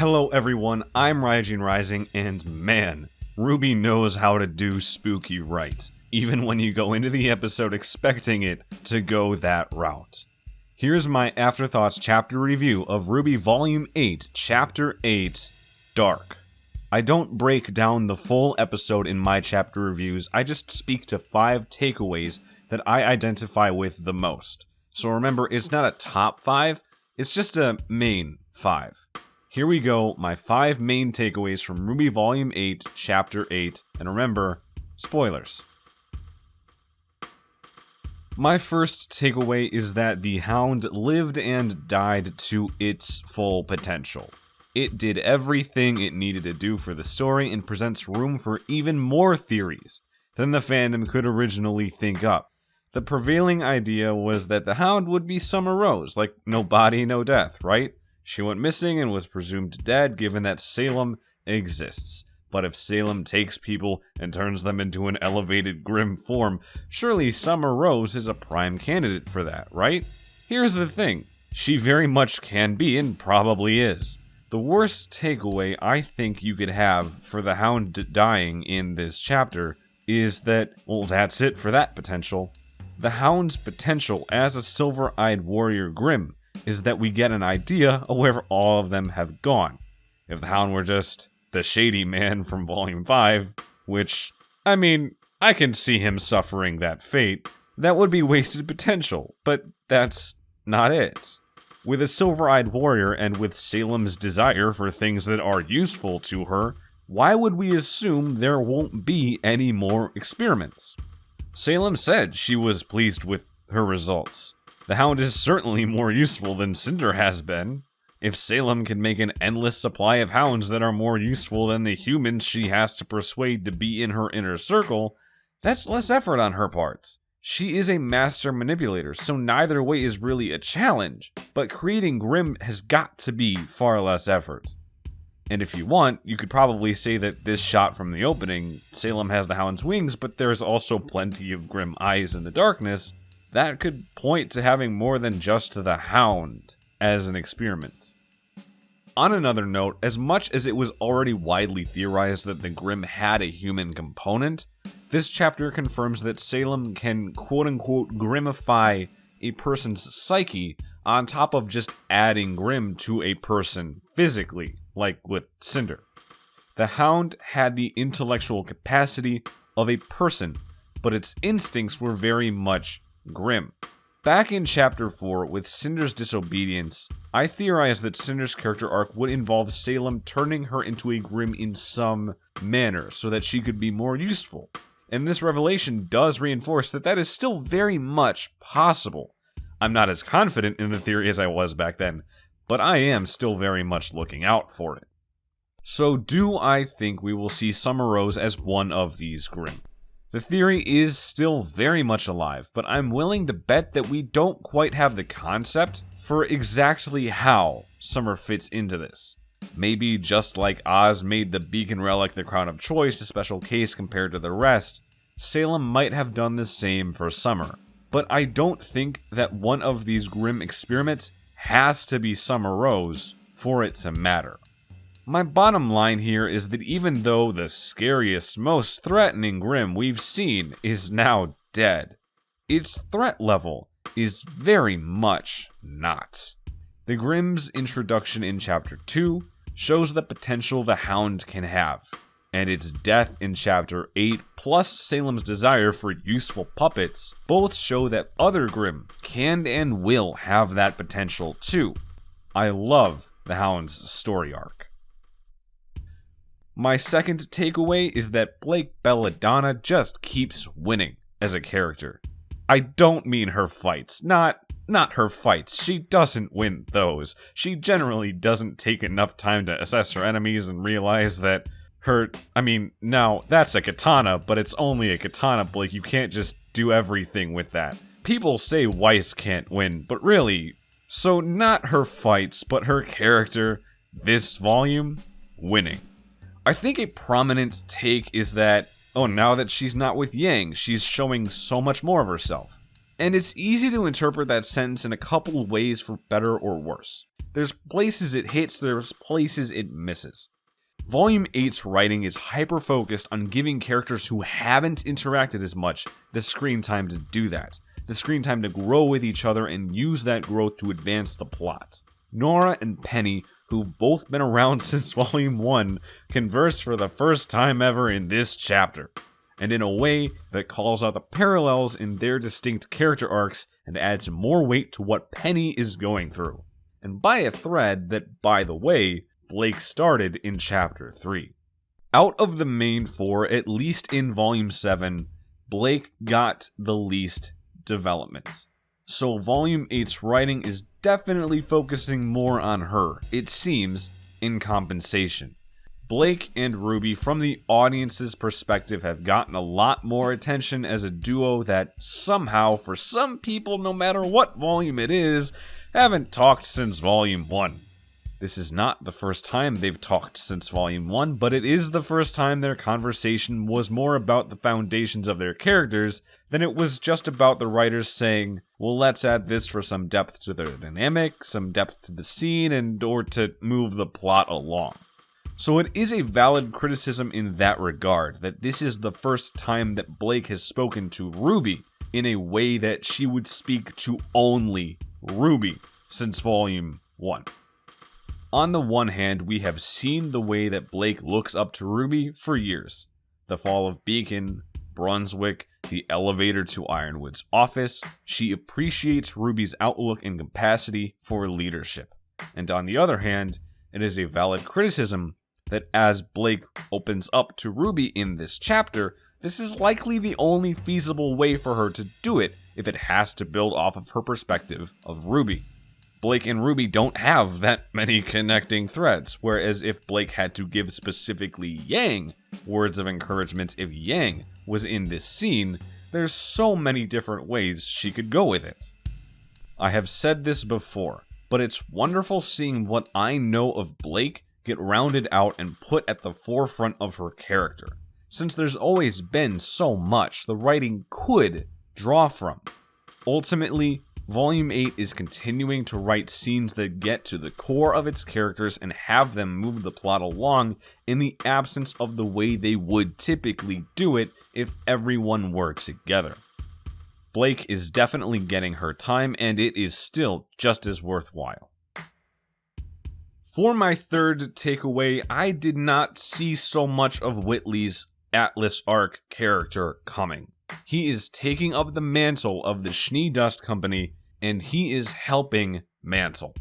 Hello everyone, I'm Ryujin Rising, and man, RWBY knows how to do spooky right, even when you go into the episode expecting it to go that route. Here's my Afterthoughts chapter review of RWBY Volume 8, Chapter 8, Dark. I don't break down the full episode in my chapter reviews, I just speak to 5 takeaways that I identify with the most. So remember, it's not a top 5, it's just a main 5. Here we go, my 5 main takeaways from RWBY Volume 8, Chapter 8, and remember, spoilers. My first takeaway is that the Hound lived and died to its full potential. It did everything it needed to do for the story and presents room for even more theories than the fandom could originally think up. The prevailing idea was that the Hound would be Summer Rose, like no body, no death, right? She went missing and was presumed dead given that Salem exists. But if Salem takes people and turns them into an elevated grimm form, surely Summer Rose is a prime candidate for that, right? Here's the thing, she very much can be and probably is. The worst takeaway I think you could have for the Hound dying in this chapter is that, well, that's it for that potential. The Hound's potential as a silver-eyed warrior grimm is that we get an idea of where all of them have gone. If the Hound were just the shady man from Volume 5, which, I mean, I can see him suffering that fate, that would be wasted potential, but that's not it. With a silver-eyed warrior and with Salem's desire for things that are useful to her, why would we assume there won't be any more experiments? Salem said she was pleased with her results. The Hound is certainly more useful than Cinder has been. If Salem can make an endless supply of hounds that are more useful than the humans she has to persuade to be in her inner circle, that's less effort on her part. She is a master manipulator, so neither way is really a challenge, but creating grimm has got to be far less effort. And if you want, you could probably say that this shot from the opening, Salem has the Hound's wings, but there's also plenty of grimm eyes in the darkness, that could point to having more than just the Hound as an experiment. On another note, as much as it was already widely theorized that the grimm had a human component, this chapter confirms that Salem can quote-unquote grimmify a person's psyche on top of just adding grimm to a person physically, like with Cinder. The Hound had the intellectual capacity of a person, but its instincts were very much grimm. Back in Chapter 4, with Cinder's disobedience, I theorized that Cinder's character arc would involve Salem turning her into a grimm in some manner so that she could be more useful. And this revelation does reinforce that that is still very much possible. I'm not as confident in the theory as I was back then, but I am still very much looking out for it. So do I think we will see Summer Rose as one of these grimm? The theory is still very much alive, but I'm willing to bet that we don't quite have the concept for exactly how Summer fits into this. Maybe just like Oz made the Beacon Relic the crown of choice a special case compared to the rest, Salem might have done the same for Summer. But I don't think that one of these grimm experiments has to be Summer Rose for it to matter. My bottom line here is that even though the scariest, most threatening grimm we've seen is now dead, its threat level is very much not. The grimm's introduction in Chapter 2 shows the potential the Hound can have, and its death in Chapter 8 plus Salem's desire for useful puppets both show that other grimm can and will have that potential too. I love the Hound's story arc. My second takeaway is that Blake Belladonna just keeps winning as a character. I don't mean her fights, not her fights, she doesn't win those. She generally doesn't take enough time to assess her enemies and realize that now that's a katana, but it's only a katana, Blake, you can't just do everything with that. People say Weiss can't win, but really, so not her fights, but her character, this volume, winning. I think a prominent take is that, oh, now that she's not with Yang, she's showing so much more of herself. And it's easy to interpret that sentence in a couple ways for better or worse. There's places it hits, there's places it misses. Volume 8's writing is hyper-focused on giving characters who haven't interacted as much the screen time to do that. The screen time to grow with each other and use that growth to advance the plot. Nora and Penny, who've both been around since Volume 1, converse for the first time ever in this chapter, and in a way that calls out the parallels in their distinct character arcs and adds more weight to what Penny is going through. And by a thread that, by the way, Blake started in Chapter 3. Out of the main four, at least in Volume 7, Blake got the least development. So Volume 8's writing is definitely focusing more on her, it seems, in compensation. Blake and RWBY, from the audience's perspective, have gotten a lot more attention as a duo that somehow, for some people, no matter what volume it is, haven't talked since Volume 1. This is not the first time they've talked since Volume 1, but it is the first time their conversation was more about the foundations of their characters than it was just about the writers saying, well, let's add this for some depth to their dynamic, some depth to the scene, and or to move the plot along. So it is a valid criticism in that regard, that this is the first time that Blake has spoken to RWBY in a way that she would speak to only RWBY since Volume 1. On the one hand, we have seen the way that Blake looks up to RWBY for years. The fall of Beacon, Brunswick, the elevator to Ironwood's office. She appreciates RWBY's outlook and capacity for leadership. And on the other hand, it is a valid criticism that as Blake opens up to RWBY in this chapter, this is likely the only feasible way for her to do it if it has to build off of her perspective of RWBY. Blake and RWBY don't have that many connecting threads, whereas if Blake had to give specifically Yang words of encouragement if Yang was in this scene, there's so many different ways she could go with it. I have said this before, but it's wonderful seeing what I know of Blake get rounded out and put at the forefront of her character, since there's always been so much the writing could draw from. Ultimately, Volume 8 is continuing to write scenes that get to the core of its characters and have them move the plot along in the absence of the way they would typically do it if everyone were together. Blake is definitely getting her time, and it is still just as worthwhile. For my third takeaway, I did not see so much of Whitley's Atlas arc character coming. He is taking up the mantle of the Schnee Dust Company, and he is helping Mantle.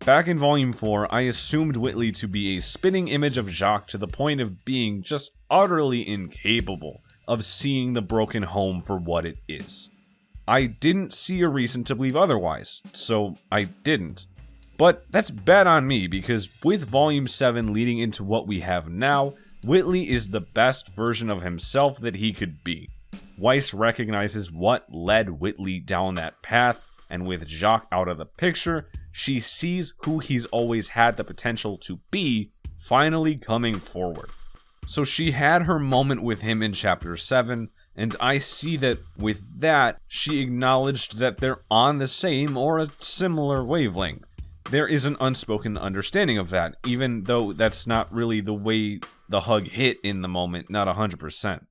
Back in Volume 4, I assumed Whitley to be a spitting image of Jacques to the point of being just utterly incapable of seeing the broken home for what it is. I didn't see a reason to believe otherwise, so I didn't. But that's bad on me, because with Volume 7 leading into what we have now, Whitley is the best version of himself that he could be. Weiss recognizes what led Whitley down that path, and with Jacques out of the picture, she sees who he's always had the potential to be finally coming forward. So she had her moment with him in Chapter 7, and I see that with that, she acknowledged that they're on the same or a similar wavelength. There is an unspoken understanding of that, even though that's not really the way the hug hit in the moment, not 100%.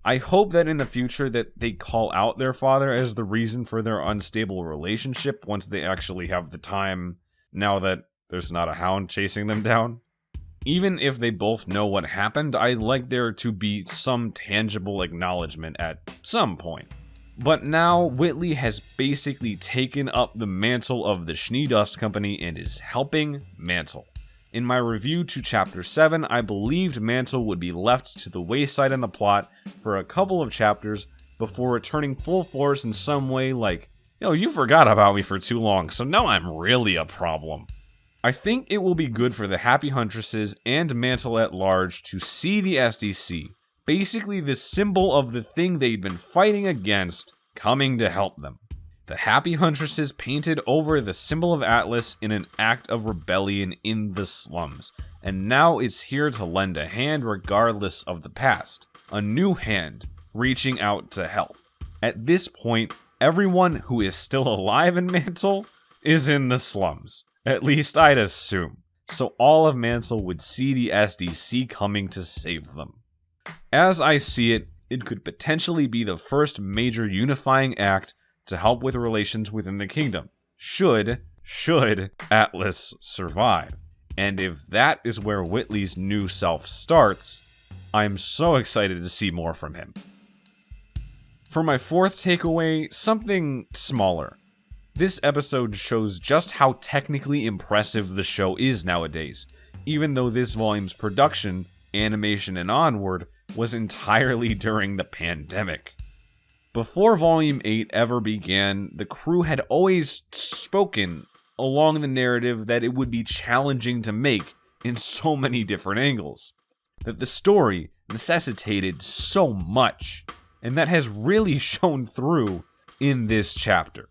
I hope that in the future that they call out their father as the reason for their unstable relationship once they actually have the time, now that there's not a hound chasing them down. Even if they both know what happened, I'd like there to be some tangible acknowledgement at some point. But now, Whitley has basically taken up the mantle of the Schnee Dust Company and is helping Mantle. In my review to Chapter 7, I believed Mantle would be left to the wayside in the plot for a couple of chapters before returning full force in some way like, you forgot about me for too long, so now I'm really a problem. I think it will be good for the Happy Huntresses and Mantle at large to see the SDC, basically the symbol of the thing they'd been fighting against, coming to help them. The Happy Huntresses painted over the symbol of Atlas in an act of rebellion in the slums, and now it's here to lend a hand regardless of the past. A new hand, reaching out to help. At this point, everyone who is still alive in Mantle is in the slums. At least I'd assume. So all of Mantle would see the SDC coming to save them. As I see it, it could potentially be the first major unifying act to help with relations within the kingdom. Should Atlas survive. And if that is where Whitley's new self starts, I'm so excited to see more from him. For my fourth takeaway, something smaller. This episode shows just how technically impressive the show is nowadays, even though this volume's production, animation, and onward was entirely during the pandemic. Before Volume 8 ever began, the crew had always spoken along the narrative that it would be challenging to make in so many different angles, that the story necessitated so much, and that has really shown through in this chapter.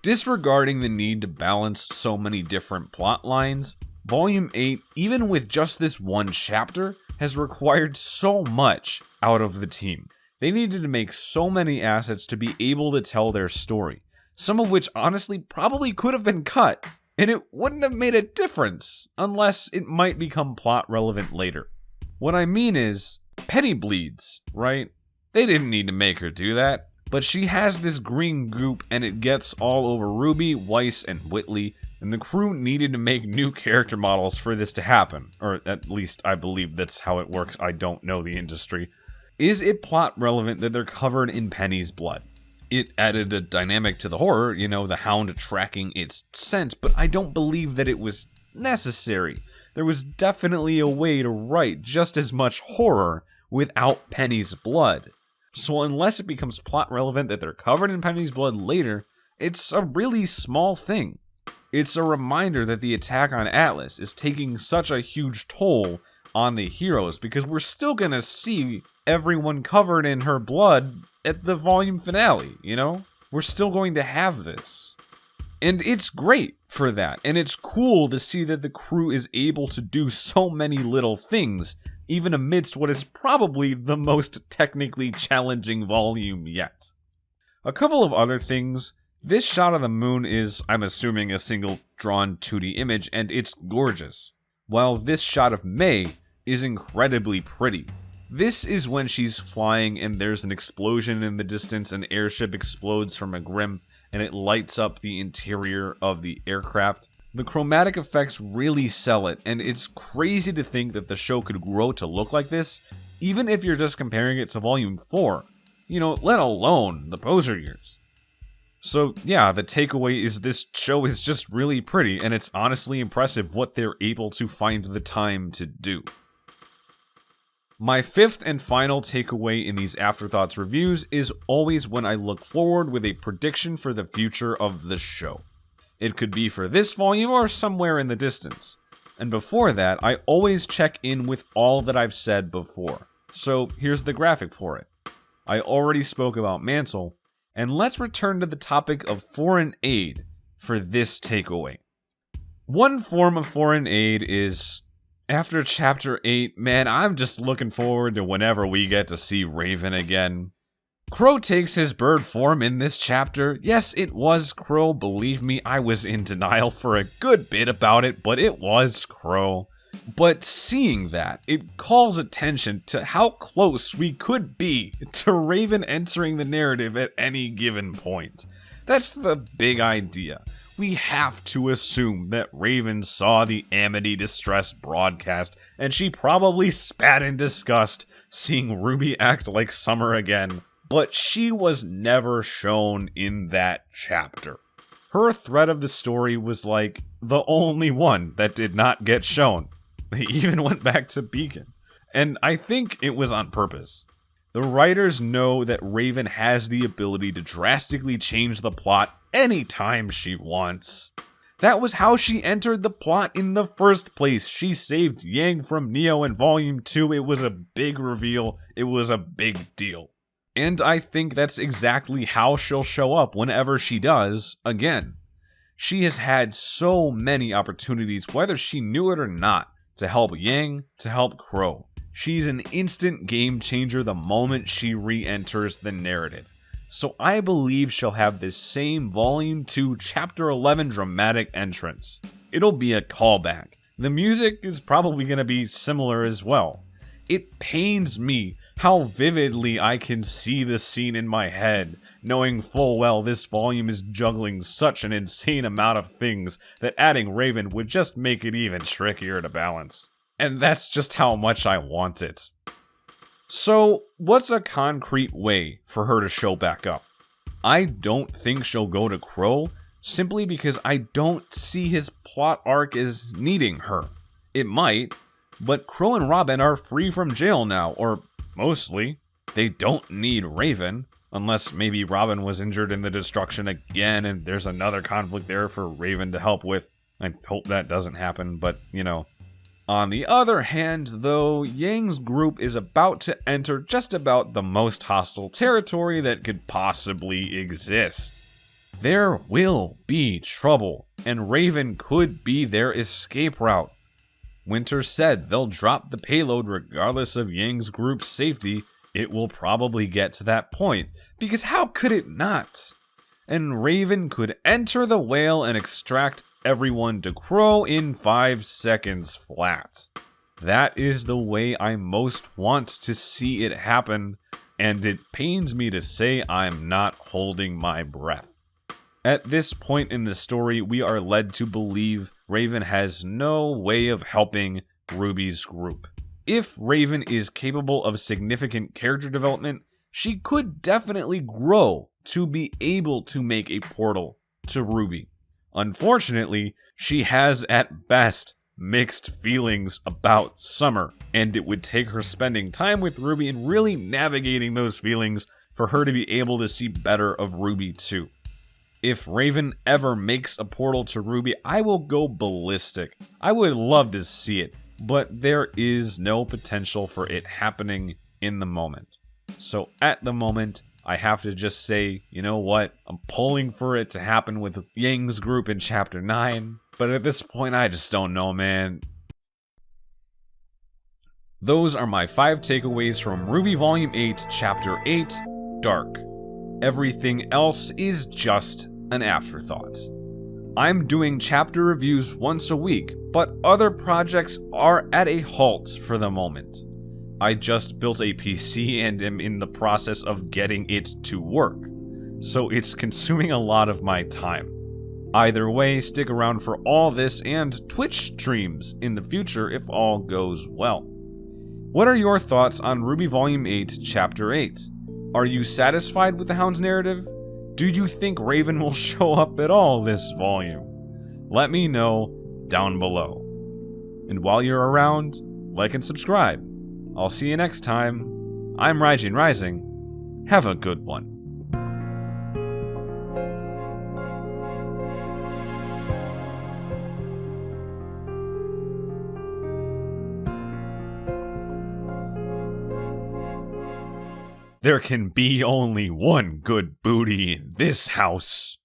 Disregarding the need to balance so many different plot lines, Volume 8, even with just this one chapter, has required so much out of the team. They needed to make so many assets to be able to tell their story, some of which honestly probably could have been cut, and it wouldn't have made a difference, unless it might become plot relevant later. What I mean is, Penny bleeds, right? They didn't need to make her do that. But she has this green goop and it gets all over Ruby, Weiss, and Whitley, and the crew needed to make new character models for this to happen. Or at least I believe that's how it works. I don't know the industry. Is it plot relevant that they're covered in Penny's blood? It added a dynamic to the horror, the Hound tracking its scent, but I don't believe that it was necessary. There was definitely a way to write just as much horror without Penny's blood. So unless it becomes plot relevant that they're covered in Penny's blood later, it's a really small thing. It's a reminder that the attack on Atlas is taking such a huge toll on the heroes, because we're still gonna see everyone covered in her blood at the volume finale, We're still going to have this. And it's great for that, and it's cool to see that the crew is able to do so many little things, even amidst what is probably the most technically challenging volume yet. A couple of other things. This shot of the moon is, I'm assuming, a single drawn 2D image, and it's gorgeous. While this shot of May is incredibly pretty. This is when she's flying and there's an explosion in the distance, an airship explodes from a grimm, and it lights up the interior of the aircraft. The chromatic effects really sell it, and it's crazy to think that the show could grow to look like this, even if you're just comparing it to Volume 4, let alone the poser years. So yeah, the takeaway is this show is just really pretty, and it's honestly impressive what they're able to find the time to do. My fifth and final takeaway in these Afterthoughts reviews is always when I look forward with a prediction for the future of the show. It could be for this volume or somewhere in the distance. And before that, I always check in with all that I've said before. So here's the graphic for it. I already spoke about Mantle, and let's return to the topic of foreign aid for this takeaway. One form of foreign aid is, after Chapter 8, man, I'm just looking forward to whenever we get to see Raven again. Crow takes his bird form in this chapter. Yes, it was Crow, believe me, I was in denial for a good bit about it, but it was Crow. But seeing that, it calls attention to how close we could be to Raven entering the narrative at any given point. That's the big idea. We have to assume that Raven saw the Amity Distress broadcast, and she probably spat in disgust seeing Ruby act like Summer again. But she was never shown in that chapter. Her thread of the story was like the only one that did not get shown. They even went back to Beacon. And I think it was on purpose. The writers know that Raven has the ability to drastically change the plot anytime she wants. That was how she entered the plot in the first place. She saved Yang from Neo in Volume 2. It was a big reveal. It was a big deal. And I think that's exactly how she'll show up whenever she does again. She has had so many opportunities, whether she knew it or not, to help Yang, to help Crow. She's an instant game changer the moment she re-enters the narrative. so I believe she'll have this same Volume 2 Chapter 11 dramatic entrance. It'll be a callback. The music is probably going to be similar as well. It pains me how vividly I can see this scene in my head, knowing full well this volume is juggling such an insane amount of things that adding Raven would just make it even trickier to balance. And that's just how much I want it. So, what's a concrete way for her to show back up? I don't think she'll go to Crow, simply because I don't see his plot arc as needing her. It might, but Crow and Robin are free from jail now, or mostly. They don't need Raven, unless maybe Robin was injured in the destruction again and there's another conflict there for Raven to help with. I hope that doesn't happen, but you know. On the other hand, though, Yang's group is about to enter just about the most hostile territory that could possibly exist. There will be trouble, and Raven could be their escape route. Winter said they'll drop the payload regardless of Yang's group's safety. It will probably get to that point, because how could it not? And Raven could enter the whale and extract everyone to Crow in 5 seconds flat. That is the way I most want to see it happen, and it pains me to say I'm not holding my breath. At this point in the story, we are led to believe Raven has no way of helping Ruby's group. If Raven is capable of significant character development, she could definitely grow to be able to make a portal to Ruby. Unfortunately, she has at best mixed feelings about Summer, and it would take her spending time with Ruby and really navigating those feelings for her to be able to see better of Ruby too. If Raven ever makes a portal to Ruby, I will go ballistic. I would love to see it, but there is no potential for it happening in the moment. So at the moment, I have to just say, you know what, I'm pulling for it to happen with Yang's group in Chapter 9, but at this point I just don't know, man. Those are my 5 takeaways from RWBY Volume 8, Chapter 8, Dark. Everything else is just an afterthought. I'm doing chapter reviews once a week, but other projects are at a halt for the moment. I just built a PC and am in the process of getting it to work, so it's consuming a lot of my time. Either way, stick around for all this and Twitch streams in the future if all goes well. What are your thoughts on RWBY Volume 8, Chapter 8? Are you satisfied with the Hound's narrative? Do you think Raven will show up at all this volume? Let me know down below. And while you're around, like and subscribe. I'll see you next time. I'm Raijin Rising. Have a good one. There can be only one good booty in this house.